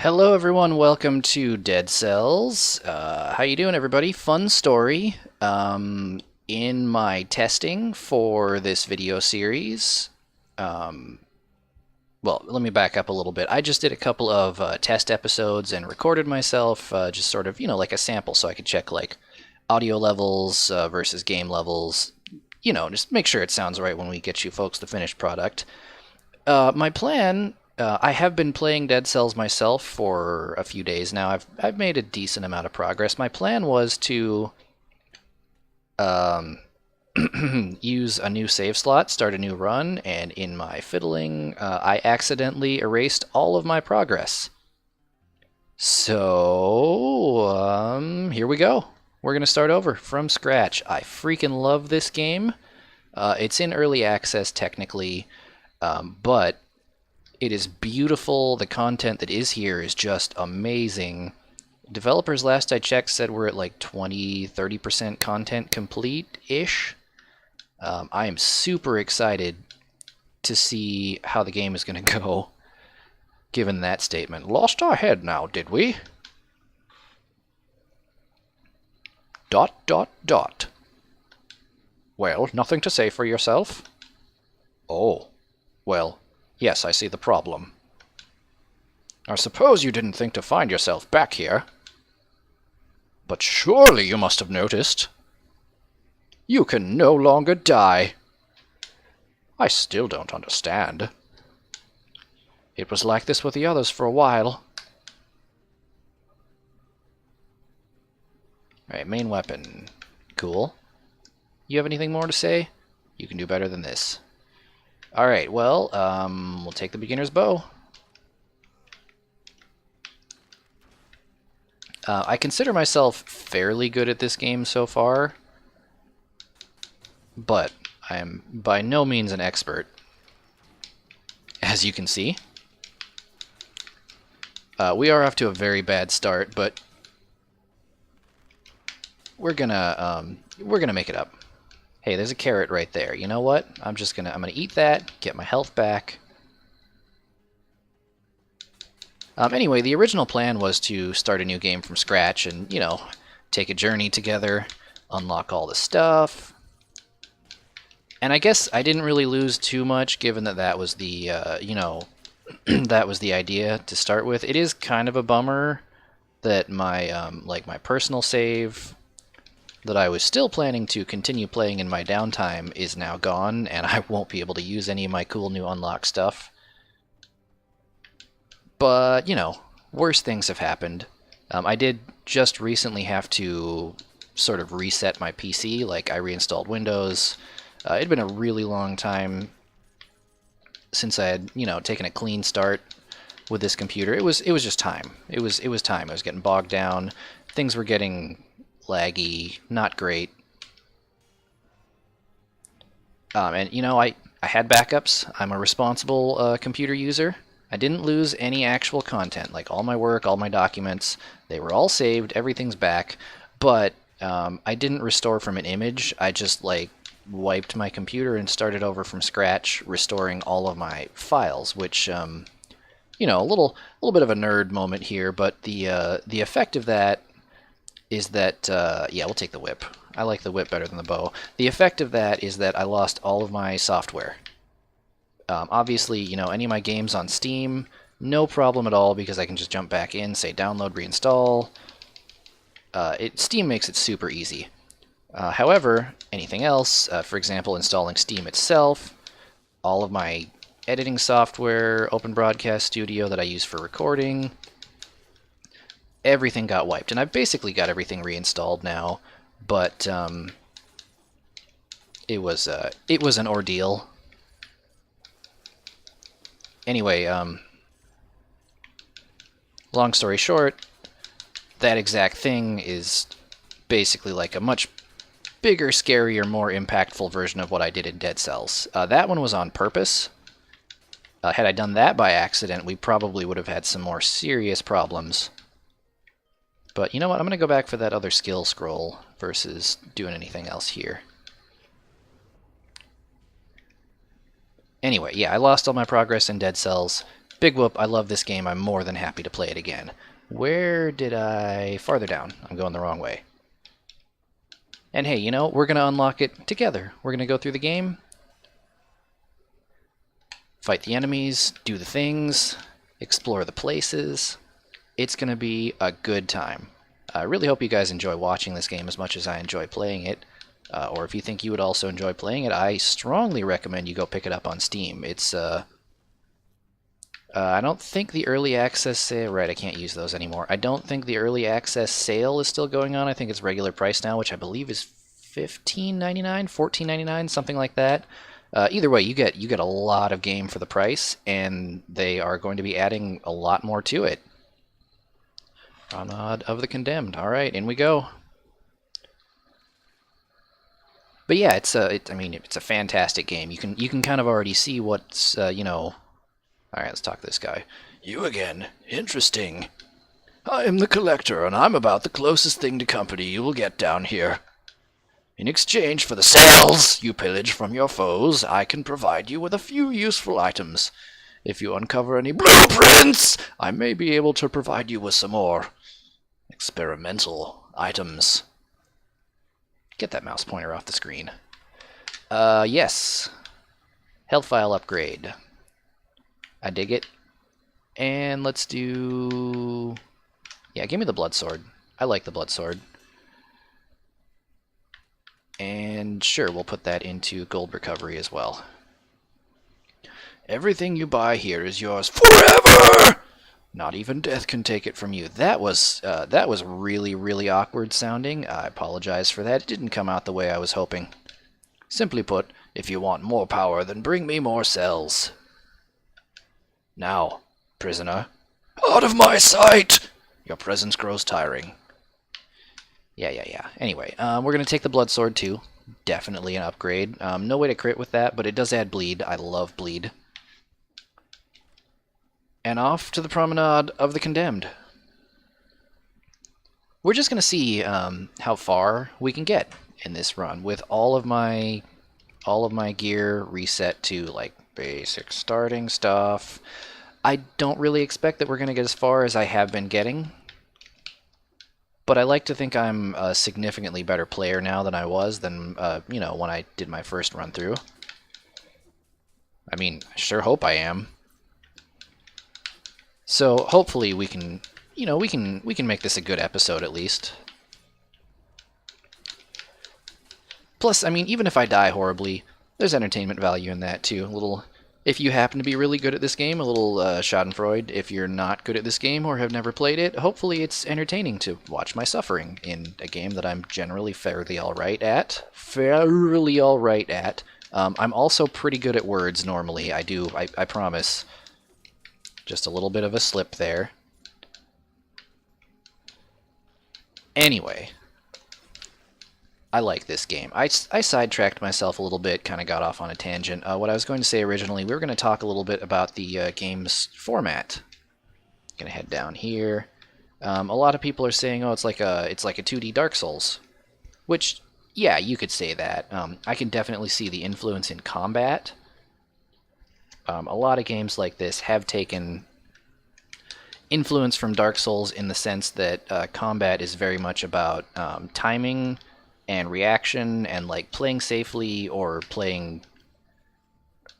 Hello everyone, welcome to Dead Cells. How you doing everybody? Fun story. In my testing for this video series, um, well, let me back up a little bit. I just did a couple of test episodes and recorded myself, just sort of, like a sample so I could check like audio levels versus game levels, just make sure it sounds right when we get you folks the finished product. My plan, I have been playing Dead Cells myself for a few days now. I've made a decent amount of progress. My plan was to um, use a new save slot, start a new run, and in my fiddling, I accidentally erased all of my progress. So, here we go. We're going to start over from scratch. I freaking love this game. It's in early access technically, but it is beautiful. The content that is here is just amazing. Developers, last I checked, said we're at like 20-30% content complete-ish. I am super excited to see how the game is going to go, given that statement. Lost our head now, did we? ... Well, nothing to say for yourself? Oh, well, yes, I see the problem. I suppose you didn't think to find yourself back here. But surely you must have noticed. You can no longer die. I still don't understand. It was like this with the others for a while. Alright, main weapon. Cool. You have anything more to say? You can do better than this. Alright, well, we'll take the beginner's bow. I consider myself fairly good at this game so far, but I am by no means an expert, as you can see. We are off to a very bad start, but we're gonna make it up. Hey, there's a carrot right there. You know what? I'm gonna eat that, get my health back. Anyway, the original plan was to start a new game from scratch and, take a journey together, unlock all the stuff. And I guess I didn't really lose too much, given that that was the, that was the idea to start with. It is kind of a bummer that my, my personal save that I was still planning to continue playing in my downtime is now gone, and I won't be able to use any of my cool new unlock stuff. But, worse things have happened. I did just recently have to sort of reset my PC, like I reinstalled Windows. It'd been a really long time since I had, taken a clean start with this computer. It was just time. It was time. I was getting bogged down. Things were getting laggy, not great. And, I had backups. I'm a responsible computer user. I didn't lose any actual content, like all my work, all my documents. They were all saved, everything's back, but I didn't restore from an image. I just wiped my computer and started over from scratch, restoring all of my files, which, a little bit of a nerd moment here, but the effect of that is that, yeah, we'll take the whip. I like the whip better than the bow. The effect of that is that I lost all of my software. Obviously, any of my games on Steam, no problem at all because I can just jump back in, say download, reinstall. Steam makes it super easy. However, anything else, for example, installing Steam itself, all of my editing software, Open Broadcast Studio that I use for recording, everything got wiped. And I've basically got everything reinstalled now, but it was an ordeal. Anyway, long story short, that exact thing is basically like a much bigger, scarier, more impactful version of what I did in Dead Cells. That one was on purpose. Had I done that by accident, we probably would have had some more serious problems. But you know what? I'm going to go back for that other skill scroll versus doing anything else here. Anyway, yeah, I lost all my progress in Dead Cells. Big whoop, I love this game. I'm more than happy to play it again. Where did I... Farther down. I'm going the wrong way. And hey, you know, we're going to unlock it together. We're going to go through the game, fight the enemies, do the things, explore the places. It's going to be a good time. I really hope you guys enjoy watching this game as much as I enjoy playing it. Or if you think you would also enjoy playing it, I strongly recommend you go pick it up on Steam. It's, I don't think the early access sale... Right, I can't use those anymore. I don't think the early access sale is still going on. I think it's regular price now, which I believe is $15.99, $14.99, something like that. Either way, you get a lot of game for the price, and they are going to be adding a lot more to it. Promenade of the Condemned. All right, in we go. But yeah, I mean, it's a fantastic game. You can kind of already see what's you know. All right, let's talk to this guy. You again? Interesting. I am the collector, and I'm about the closest thing to company you will get down here. In exchange for the cells you pillage from your foes, I can provide you with a few useful items. If you uncover any blueprints, I may be able to provide you with some more experimental items. Get that mouse pointer off the screen. Yes. Health file upgrade. I dig it. And let's do... Yeah, give me the blood sword. I like the blood sword. And sure, we'll put that into gold recovery as well. Everything you buy here is yours forever! Not even death can take it from you. That was really, really awkward sounding. I apologize for that. It didn't come out the way I was hoping. Simply put, if you want more power, then bring me more cells. Now, prisoner, out of my sight! Your presence grows tiring. Yeah. Anyway, we're going to take the blood sword too. Definitely an upgrade. No way to crit with that, but it does add bleed. I love bleed. And off to the Promenade of the Condemned. We're just going to see how far we can get in this run with all of my gear reset to like basic starting stuff. I don't really expect that we're going to get as far as I have been getting, but I like to think I'm a significantly better player now than I was you know, when I did my first run through. I mean, I sure hope I am. So hopefully we can, you know, we can make this a good episode at least. Plus, I mean, even if I die horribly, there's entertainment value in that too. A little, if you happen to be really good at this game, a little schadenfreude. If you're not good at this game or have never played it, hopefully it's entertaining to watch my suffering in a game that I'm generally fairly alright at. I'm also pretty good at words normally. I promise. Just a little bit of a slip there. Anyway, I like this game. I sidetracked myself a little bit, kind of got off on a tangent. What I was going to say originally, we were going to talk a little bit about the game's format. Gonna head down here. A lot of people are saying, oh, it's like a 2D Dark Souls, which, yeah, you could say that. I can definitely see the influence in combat. A lot of games like this have taken influence from Dark Souls in the sense that combat is very much about timing and reaction and like playing safely or playing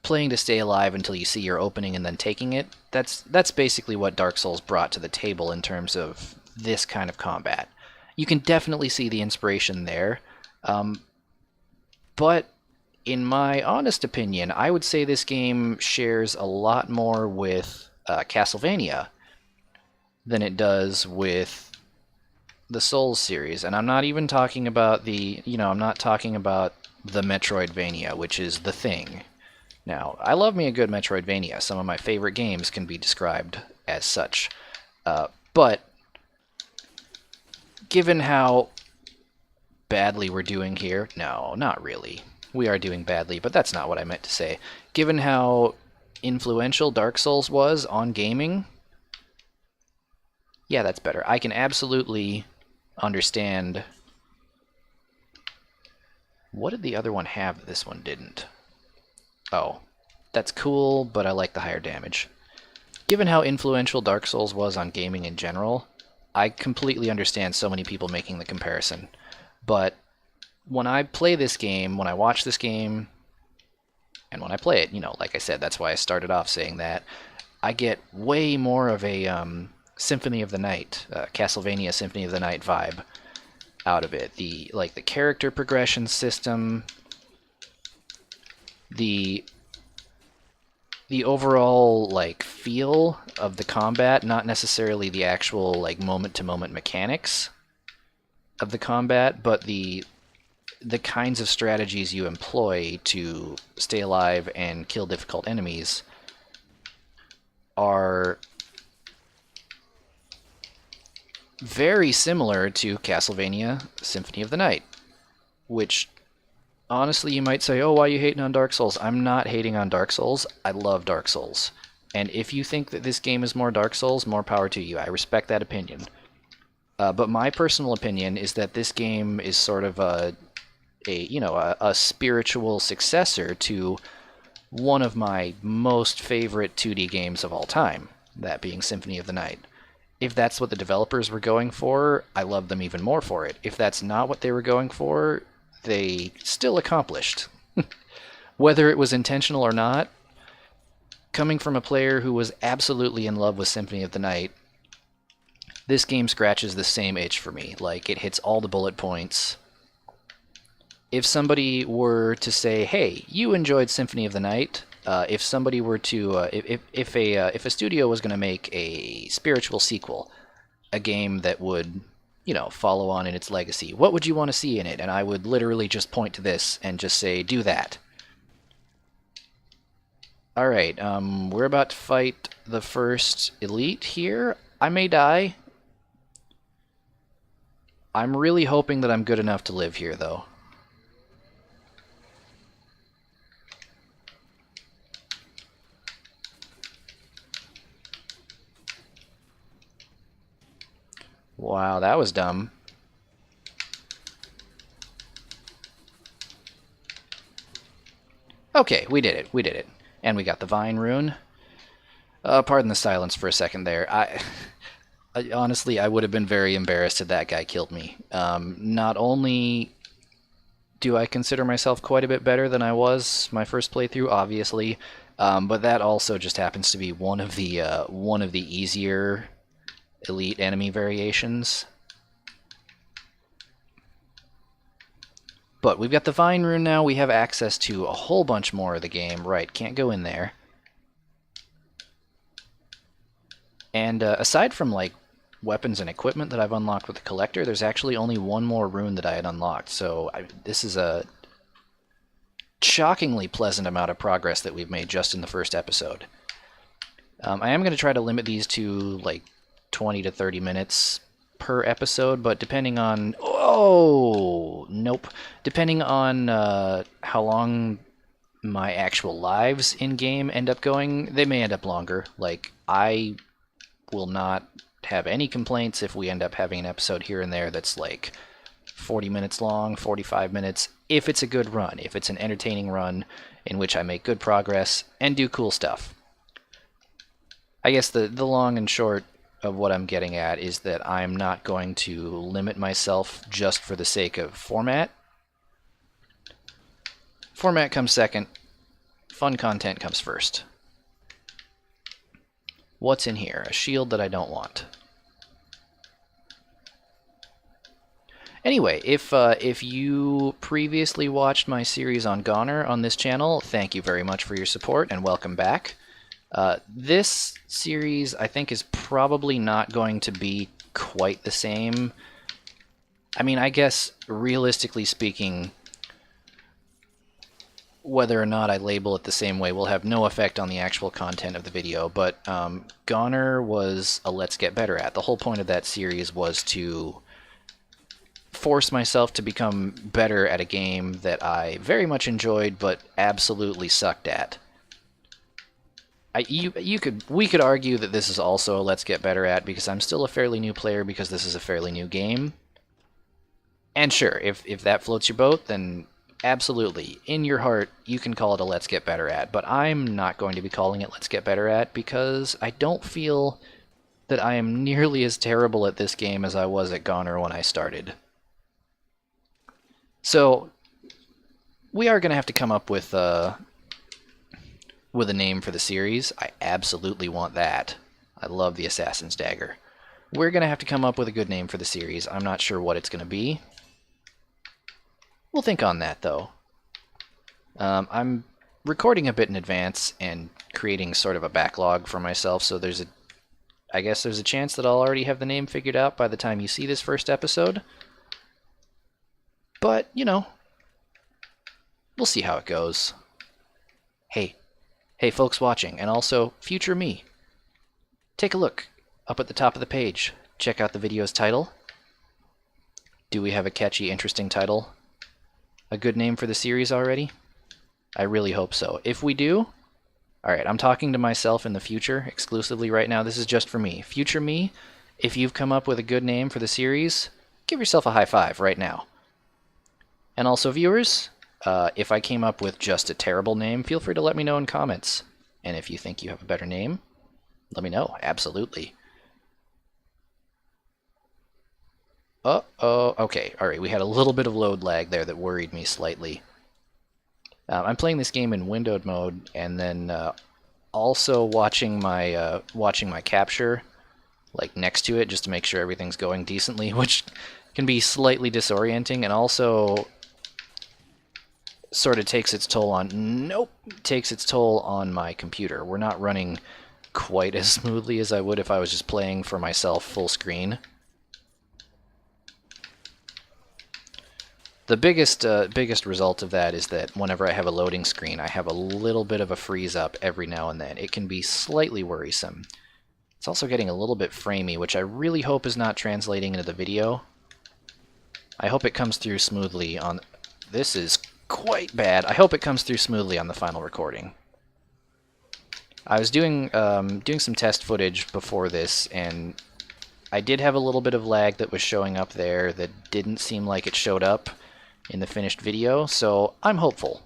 to stay alive until you see your opening and then taking it. That's basically what Dark Souls brought to the table in terms of this kind of combat. You can definitely see the inspiration there, but in my honest opinion, I would say this game shares a lot more with Castlevania than it does with the Souls series. And I'm not even talking about I'm not talking about the Metroidvania, which is the thing. Now, I love me a good Metroidvania. Some of my favorite games can be described as such. But given how badly we're doing here, no, not really. We are doing badly, but that's not what I meant to say. Given how influential Dark Souls was on gaming, yeah, that's better. I can absolutely understand. What did the other one have that this one didn't? Oh, that's cool, but I like the higher damage. given how influential Dark Souls was on gaming in general, I completely understand so many people making the comparison. But when I play this game, when I watch this game, and when I play it, like I said, that's why I started off saying that, I get way more of a Symphony of the Night, Castlevania Symphony of the Night vibe out of it. The character progression system, the overall feel of the combat, not necessarily the actual moment-to-moment mechanics of the combat, but the kinds of strategies you employ to stay alive and kill difficult enemies are very similar to Castlevania Symphony of the Night, which honestly you might say, oh, why are you hating on Dark Souls? I'm not hating on Dark Souls. I love Dark Souls. And if you think that this game is more Dark Souls, more power to you. I respect that opinion. But my personal opinion is that this game is sort of a spiritual successor to one of my most favorite 2D games of all time, that being Symphony of the Night. If that's what the developers were going for, I love them even more for it. If that's not what they were going for, they still accomplished. Whether it was intentional or not, coming from a player who was absolutely in love with Symphony of the Night, this game scratches the same itch for me. It hits all the bullet points. If somebody were to say, hey, you enjoyed Symphony of the Night, if somebody were to, if a studio was going to make a spiritual sequel, a game that would, follow on in its legacy, what would you want to see in it? And I would literally just point to this and just say, do that. Alright, we're about to fight the first elite here. I may die. I'm really hoping that I'm good enough to live here, though. Wow, that was dumb. Okay, we did it. We did it. And we got the Vine rune. Pardon the silence for a second there. Honestly, I would have been very embarrassed if that guy killed me. Not only do I consider myself quite a bit better than I was my first playthrough, obviously, but that also just happens to be one of the easier elite enemy variations. But we've got the Vine rune now. We have access to a whole bunch more of the game. Right, can't go in there. And aside from weapons and equipment that I've unlocked with the collector, there's actually only one more rune that I had unlocked. So this is a shockingly pleasant amount of progress that we've made just in the first episode. I am going to try to limit these to 20 to 30 minutes per episode, but depending on... Oh! Nope. Depending on how long my actual lives in-game end up going, they may end up longer. I will not have any complaints if we end up having an episode here and there that's 40 minutes long, 45 minutes, if it's a good run, if it's an entertaining run in which I make good progress and do cool stuff. I guess the long and short of what I'm getting at is that I'm not going to limit myself just for the sake of format. Format comes second. Fun content comes first. What's in here? A shield that I don't want. Anyway, if you previously watched my series on Goner on this channel, thank you very much for your support and welcome back. This series, I think, is probably not going to be quite the same. I mean, I guess, realistically speaking, whether or not I label it the same way will have no effect on the actual content of the video, but Goner was a let's get better at. The whole point of that series was to force myself to become better at a game that I very much enjoyed but absolutely sucked at. We could argue that this is also a let's get better at because I'm still a fairly new player because this is a fairly new game. And sure, if that floats your boat, then absolutely, in your heart, you can call it a Let's Get Better At, but I'm not going to be calling it Let's Get Better At because I don't feel that I am nearly as terrible at this game as I was at Goner when I started. So, we are going to have to come up with a name for the series. I absolutely want that. I love the Assassin's Dagger. We're going to have to come up with a good name for the series. I'm not sure what it's going to be. We'll think on that, though. I'm recording a bit in advance and creating sort of a backlog for myself, so I guess there's a chance that I'll already have the name figured out by the time you see this first episode. But, you know, we'll see how it goes. Hey folks watching, and also future me. Take a look up at the top of the page. Check out the video's title. Do we have a catchy, interesting title? A good name for the series already? I really hope so. If we do, alright, I'm talking to myself in the future exclusively right now. This is just for me. Future me, if you've come up with a good name for the series, give yourself a high five right now. And also viewers, if I came up with just a terrible name, feel free to let me know in comments. And if you think you have a better name, let me know. Absolutely. Uh-oh. Okay, alright, we had a little bit of load lag there that worried me slightly. I'm playing this game in windowed mode, and then also watching my capture like next to it just to make sure everything's going decently, which can be slightly disorienting, and also sort of takes its toll on my computer. We're not running quite as smoothly as I would if I was just playing for myself full screen. The biggest result of that is that whenever I have a loading screen, I have a little bit of a freeze up every now and then. It can be slightly worrisome. It's also getting a little bit framey, which I really hope is not translating into the video. I hope it comes through smoothly on... This is quite bad. I hope it comes through smoothly on the final recording. I was doing some test footage before this, and I did have a little bit of lag that was showing up there that didn't seem like it showed up in the finished video, so I'm hopeful.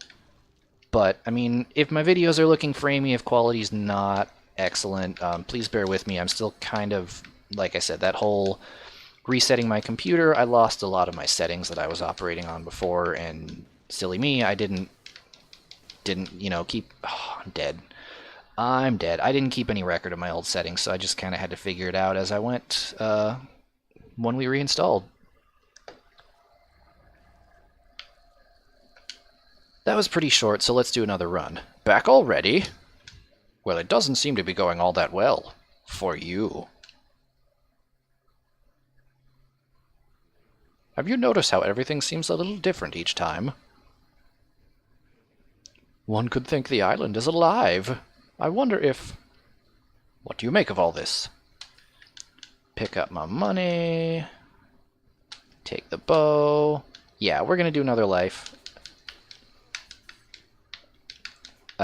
But, I mean, if my videos are looking framey, if quality's not excellent, please bear with me. I'm still kind of, like I said, that whole resetting my computer, I lost a lot of my settings that I was operating on before, and silly me, I didn't, you know, keep... Oh, I'm dead. I'm dead. I didn't keep any record of my old settings, so I just kind of had to figure it out as I went when we reinstalled. That was pretty short, so let's do another run. Back already? Well, it doesn't seem to be going all that well. For you. Have you noticed how everything seems a little different each time? One could think the island is alive. I wonder if... What do you make of all this? Pick up my money. Take the bow. Yeah, we're gonna do another life.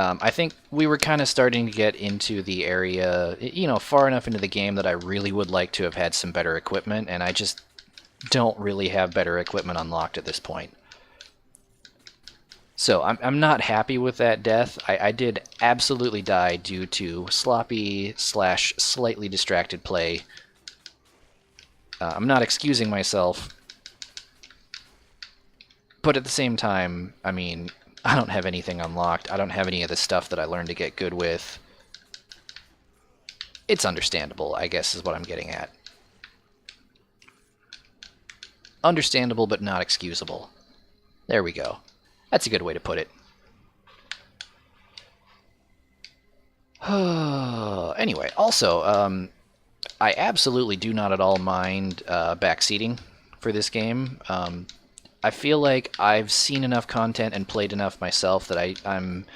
I think we were kind of starting to get into the area, you know, far enough into the game that I really would like to have had some better equipment, and I just don't really have better equipment unlocked at this point. So I'm not happy with that death. I did absolutely die due to sloppy / slightly distracted play. I'm not excusing myself, but at the same time, I mean, I don't have anything unlocked. I don't have any of the stuff that I learned to get good with. It's understandable, I guess, is what I'm getting at. Understandable, but not excusable. There we go. That's a good way to put it. Anyway, also, I absolutely do not at all mind backseating for this game. I feel like I've seen enough content and played enough myself that I'm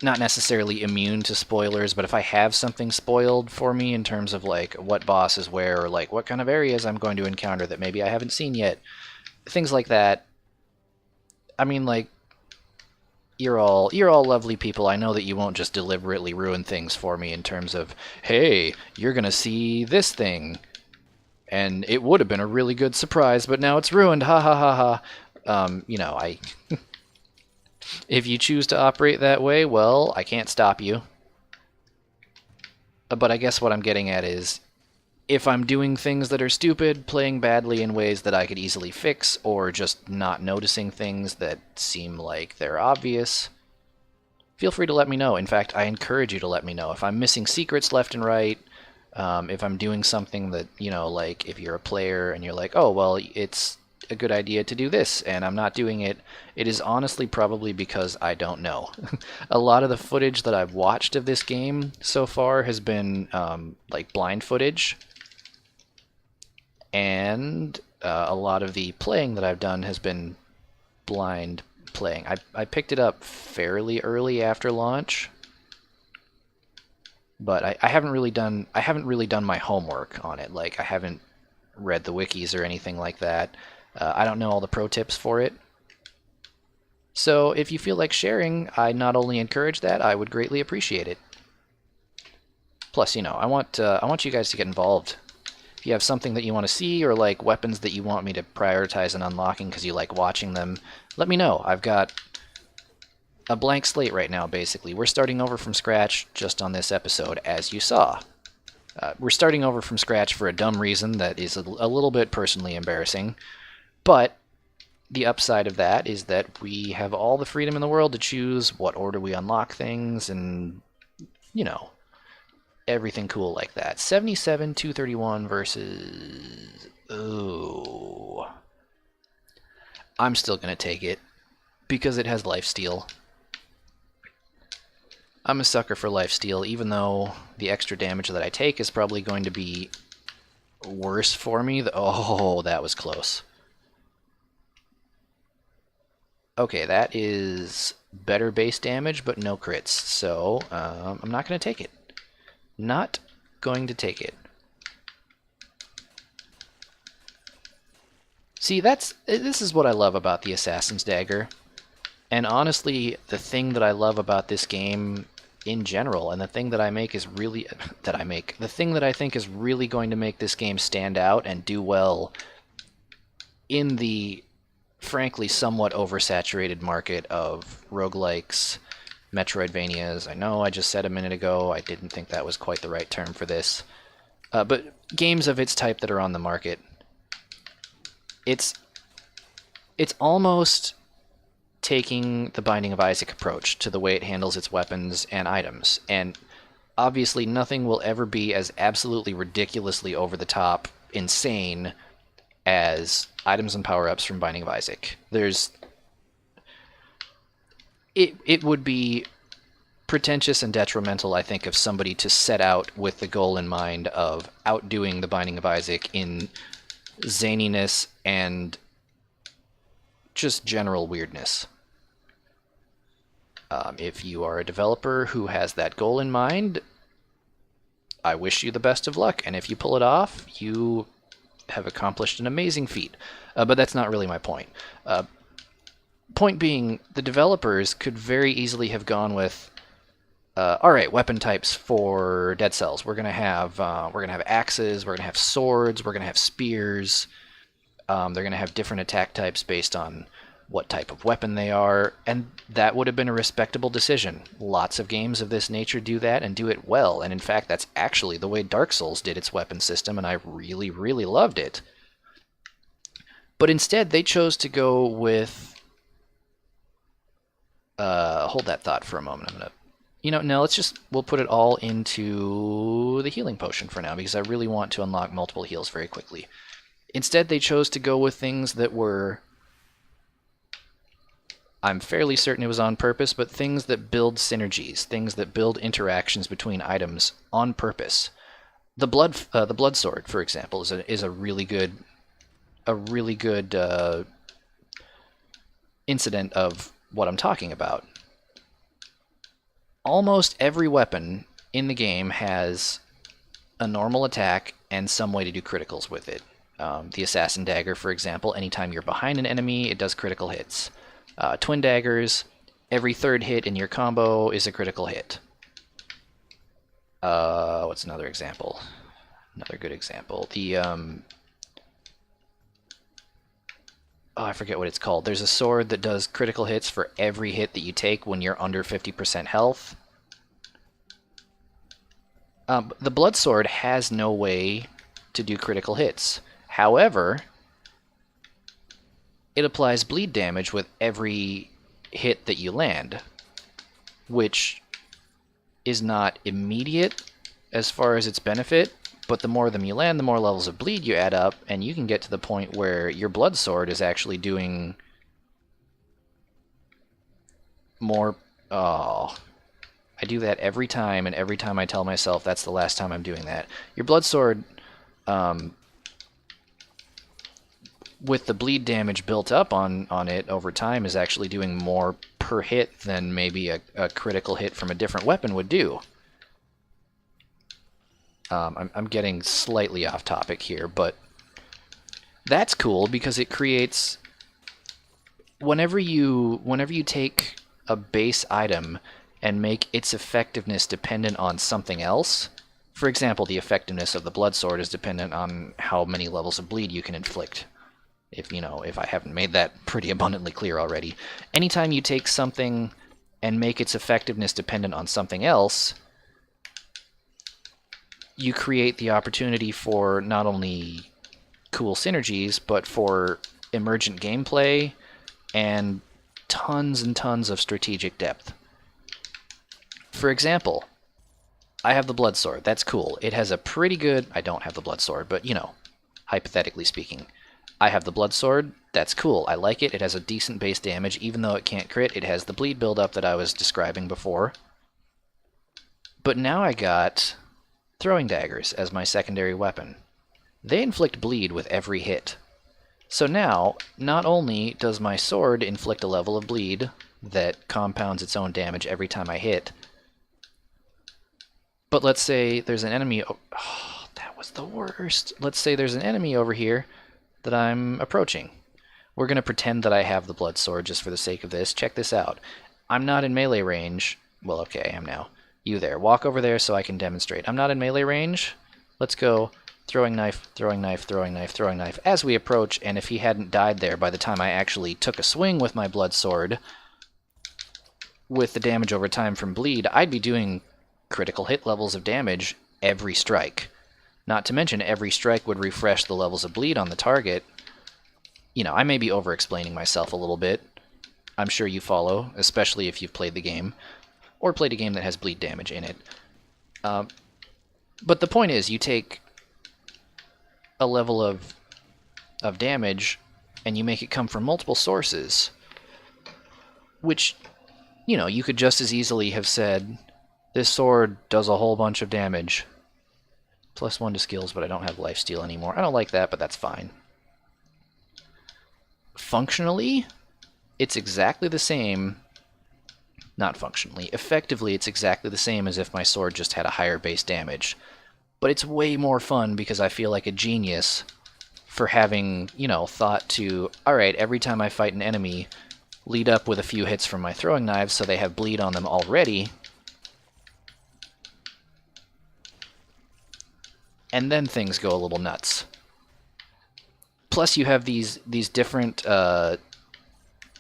not necessarily immune to spoilers, but if I have something spoiled for me in terms of like what boss is where, or like what kind of areas I'm going to encounter that maybe I haven't seen yet, things like that, I mean, like, you're all lovely people. I know that you won't just deliberately ruin things for me in terms of, hey, you're gonna see this thing, and it would have been a really good surprise, but now it's ruined, ha ha ha ha. You know, If you choose to operate that way, well, I can't stop you. But I guess what I'm getting at is, if I'm doing things that are stupid, playing badly in ways that I could easily fix, or just not noticing things that seem like they're obvious, feel free to let me know. In fact, I encourage you to let me know. If I'm missing secrets left and right, if I'm doing something that, like if you're a player and you're like, oh, well, it's a good idea to do this, and I'm not doing it, it is honestly probably because I don't know. A lot of the footage that I've watched of this game so far has been like blind footage, and a lot of the playing that I've done has been blind playing. I picked it up fairly early after launch, but I haven't really done my homework on it. Like, I haven't read the wikis or anything like that. I don't know all the pro tips for it. So if you feel like sharing, I not only encourage that, I would greatly appreciate it. Plus, I want you guys to get involved. If you have something that you want to see, or like weapons that you want me to prioritize in unlocking because you like watching them, let me know. I've got a blank slate right now, basically. We're starting over from scratch just on this episode, as you saw. We're starting over from scratch for a dumb reason that is a little bit personally embarrassing, but the upside of that is that we have all the freedom in the world to choose what order we unlock things, and, everything cool like that. 77, 231 versus... Ooh. I'm still going to take it, because it has lifesteal. I'm a sucker for lifesteal, even though the extra damage that I take is probably going to be worse for me. Oh, that was close. Okay, that is better base damage, but no crits, so I'm not going to take it. Not going to take it. See, this is what I love about the Assassin's Dagger. And honestly, the thing that I love about this game in general, and the thing that I make is really... the thing that I think is really going to make this game stand out and do well in the, frankly, somewhat oversaturated market of roguelikes, Metroidvanias. I know I just said a minute ago I didn't think that was quite the right term for this. But games of its type that are on the market, it's almost taking the Binding of Isaac approach to the way it handles its weapons and items. And obviously nothing will ever be as absolutely ridiculously over-the-top insane as items and power-ups from Binding of Isaac. It would be pretentious and detrimental, I think, of somebody to set out with the goal in mind of outdoing the Binding of Isaac in zaniness and just general weirdness. If you are a developer who has that goal in mind, I wish you the best of luck, and if you pull it off, you have accomplished an amazing feat. But that's not really my point. Point being, the developers could very easily have gone with, all right, weapon types for Dead Cells. We're gonna have axes. We're gonna have swords. We're gonna have spears. They're gonna have different attack types based on what type of weapon they are, and that would have been a respectable decision. Lots of games of this nature do that and do it well, and in fact that's actually the way Dark Souls did its weapon system, and I really, really loved it. But instead they chose to go with... hold that thought for a moment. I'm gonna... no, we'll put it all into the healing potion for now, because I really want to unlock multiple heals very quickly. Instead they chose to go with things that were... I'm fairly certain it was on purpose, but things that build synergies, things that build interactions between items on purpose. The blood sword, for example, is a really good incident of what I'm talking about. Almost every weapon in the game has a normal attack and some way to do criticals with it. The Assassin Dagger, for example, anytime you're behind an enemy, it does critical hits. Twin Daggers, every third hit in your combo is a critical hit. What's another example? Another good example. The oh, I forget what it's called. There's a sword that does critical hits for every hit that you take when you're under 50% health. The blood sword has no way to do critical hits. However, it applies bleed damage with every hit that you land, which is not immediate as far as its benefit, but the more of them you land, the more levels of bleed you add up, and you can get to the point where your blood sword is actually doing more... Oh, I do that every time, and every time I tell myself that's the last time I'm doing that. Your blood sword, with the bleed damage built up on it over time, is actually doing more per hit than maybe a critical hit from a different weapon would do. I'm getting slightly off topic here, but that's cool because it creates... Whenever you take a base item and make its effectiveness dependent on something else, for example, the effectiveness of the blood sword is dependent on how many levels of bleed you can inflict. If I haven't made that pretty abundantly clear already. Anytime you take something and make its effectiveness dependent on something else, you create the opportunity for not only cool synergies, but for emergent gameplay and tons and tons of strategic depth. For example, I have the blood sword. That's cool. It has a pretty good... I don't have the blood sword, but, hypothetically speaking. I have the blood sword. That's cool. I like it. It has a decent base damage. Even though it can't crit, it has the bleed buildup that I was describing before. But now I got throwing daggers as my secondary weapon. They inflict bleed with every hit. So now, not only does my sword inflict a level of bleed that compounds its own damage every time I hit, but let's say there's an enemy... Oh, that was the worst. Let's say there's an enemy over here that I'm approaching. We're going to pretend that I have the blood sword just for the sake of this. Check this out. I'm not in melee range. Well, okay, I am now. You there. Walk over there so I can demonstrate. I'm not in melee range. Let's go throwing knife, throwing knife, throwing knife, throwing knife as we approach, and if he hadn't died there by the time I actually took a swing with my blood sword, with the damage over time from bleed, I'd be doing critical hit levels of damage every strike. Not to mention, every strike would refresh the levels of bleed on the target. I may be over-explaining myself a little bit. I'm sure you follow, especially if you've played the game, or played a game that has bleed damage in it. But the point is, you take a level of damage, and you make it come from multiple sources, which, you could just as easily have said, this sword does a whole bunch of damage. +1 to skills, but I don't have lifesteal anymore. I don't like that, but that's fine. Functionally, it's exactly the same. Not functionally. Effectively, it's exactly the same as if my sword just had a higher base damage. But it's way more fun because I feel like a genius for having, thought to, alright, every time I fight an enemy, lead up with a few hits from my throwing knives so they have bleed on them already, and then things go a little nuts. Plus, you have these different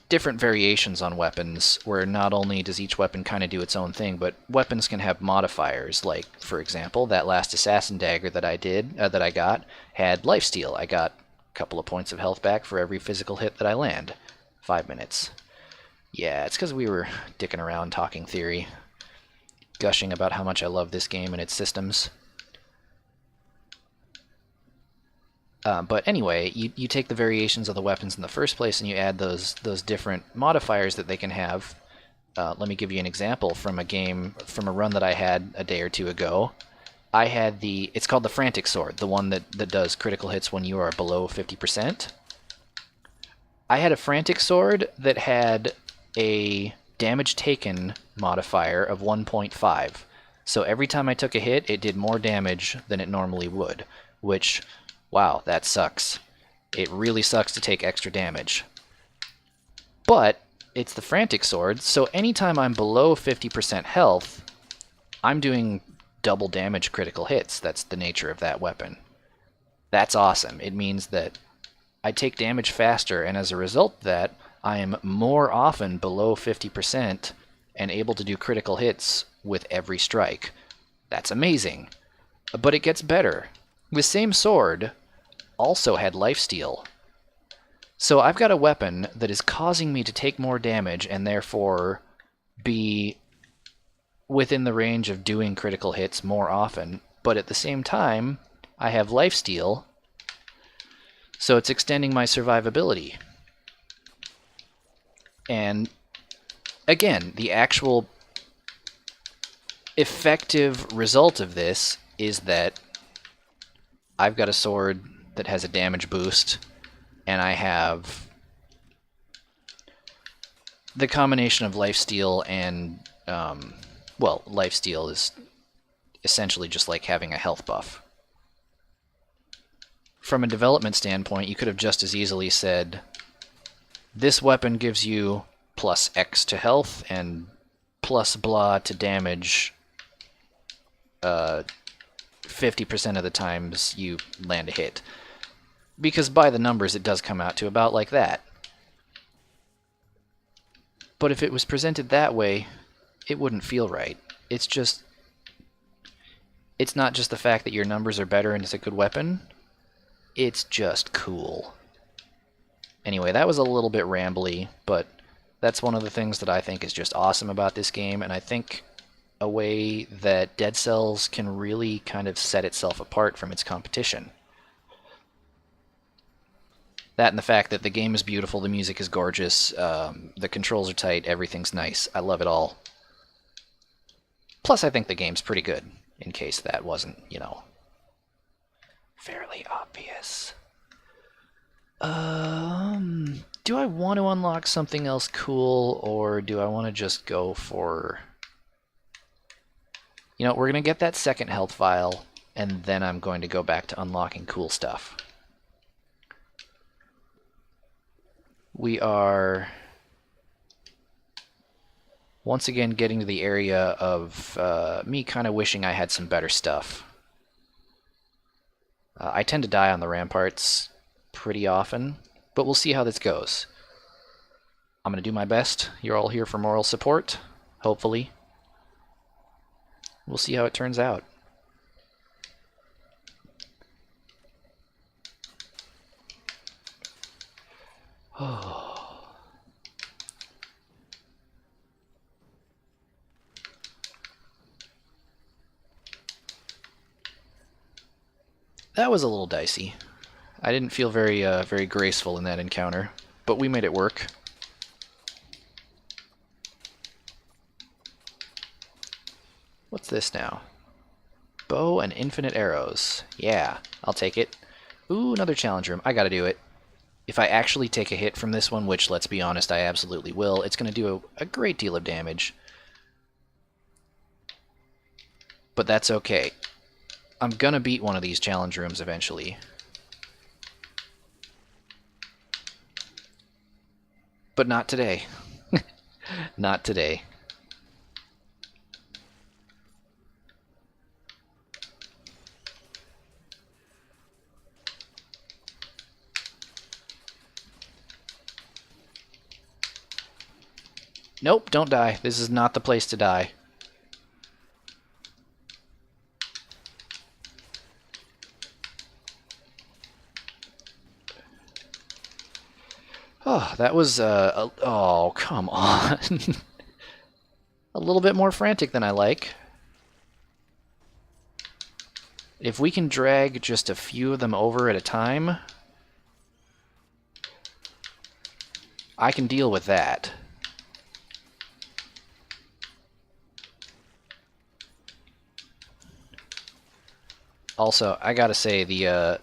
variations on weapons, where not only does each weapon kind of do its own thing, but weapons can have modifiers. Like, for example, that last assassin dagger that I got had lifesteal. I got a couple of points of health back for every physical hit that I land. 5 minutes. Yeah, it's because we were dicking around talking theory, gushing about how much I love this game and its systems. But anyway, you take the variations of the weapons in the first place and you add those different modifiers that they can have. Let me give you an example from a run that I had a day or two ago. I had it's called the Frantic Sword, the one that does critical hits when you are below 50%. I had a Frantic Sword that had a damage taken modifier of 1.5. So every time I took a hit, it did more damage than it normally would, which... wow, that sucks. It really sucks to take extra damage. But it's the Frantic Sword, so anytime I'm below 50% health, I'm doing double damage critical hits. That's the nature of that weapon. That's awesome. It means that I take damage faster, and as a result of that, I am more often below 50% and able to do critical hits with every strike. That's amazing. But it gets better. This same sword also had lifesteal. So I've got a weapon that is causing me to take more damage and therefore be within the range of doing critical hits more often. But at the same time, I have lifesteal, so it's extending my survivability. And again, the actual effective result of this is that I've got a sword that has a damage boost, and I have the combination of lifesteal and, well, lifesteal is essentially just like having a health buff. From a development standpoint, you could have just as easily said, this weapon gives you plus X to health and plus blah to damage 50% of the times you land a hit. Because by the numbers, it does come out to about like that. But if it was presented that way, it wouldn't feel right. It's not just the fact that your numbers are better and it's a good weapon. It's just cool. Anyway, that was a little bit rambly, but that's one of the things that I think is just awesome about this game, and I think a way that Dead Cells can really kind of set itself apart from its competition. That and the fact that the game is beautiful, the music is gorgeous, the controls are tight, everything's nice. I love it all. Plus, I think the game's pretty good, in case that wasn't, fairly obvious. Do I want to unlock something else cool, or do I want to just go for... we're going to get that second health vial, and then I'm going to go back to unlocking cool stuff. We are once again getting to the area of me kind of wishing I had some better stuff. I tend to die on the ramparts pretty often, but we'll see how this goes. I'm going to do my best. You're all here for moral support, hopefully. We'll see how it turns out. That was a little dicey. I didn't feel very graceful in that encounter, but we made it work. What's this now? Bow and infinite arrows. Yeah, I'll take it. Ooh, another challenge room. I gotta do it. If I actually take a hit from this one, which, let's be honest, I absolutely will, it's gonna do a great deal of damage. But that's okay. I'm gonna beat one of these challenge rooms eventually. But not today. Not today. Nope, don't die. This is not the place to die. Oh, that was, oh, come on. A little bit more frantic than I like. If we can drag just a few of them over at a time, I can deal with that. Also, I gotta say, the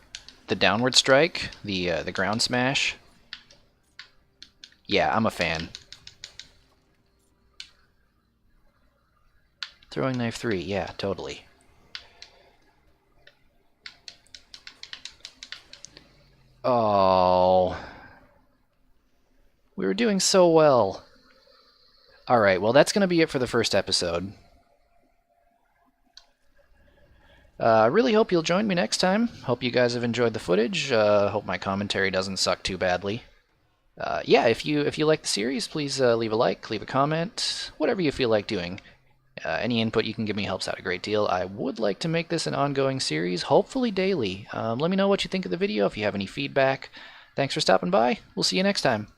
downward strike, the ground smash, yeah, I'm a fan. Throwing knife 3, yeah, totally. Oh. We were doing so well. Alright, well that's going to be it for the first episode. I really hope you'll join me next time. Hope you guys have enjoyed the footage. Hope my commentary doesn't suck too badly. Yeah, if you like the series, please leave a like, leave a comment, whatever you feel like doing. Any input you can give me helps out a great deal. I would like to make this an ongoing series, hopefully daily. Let me know what you think of the video if you have any feedback. Thanks for stopping by. We'll see you next time.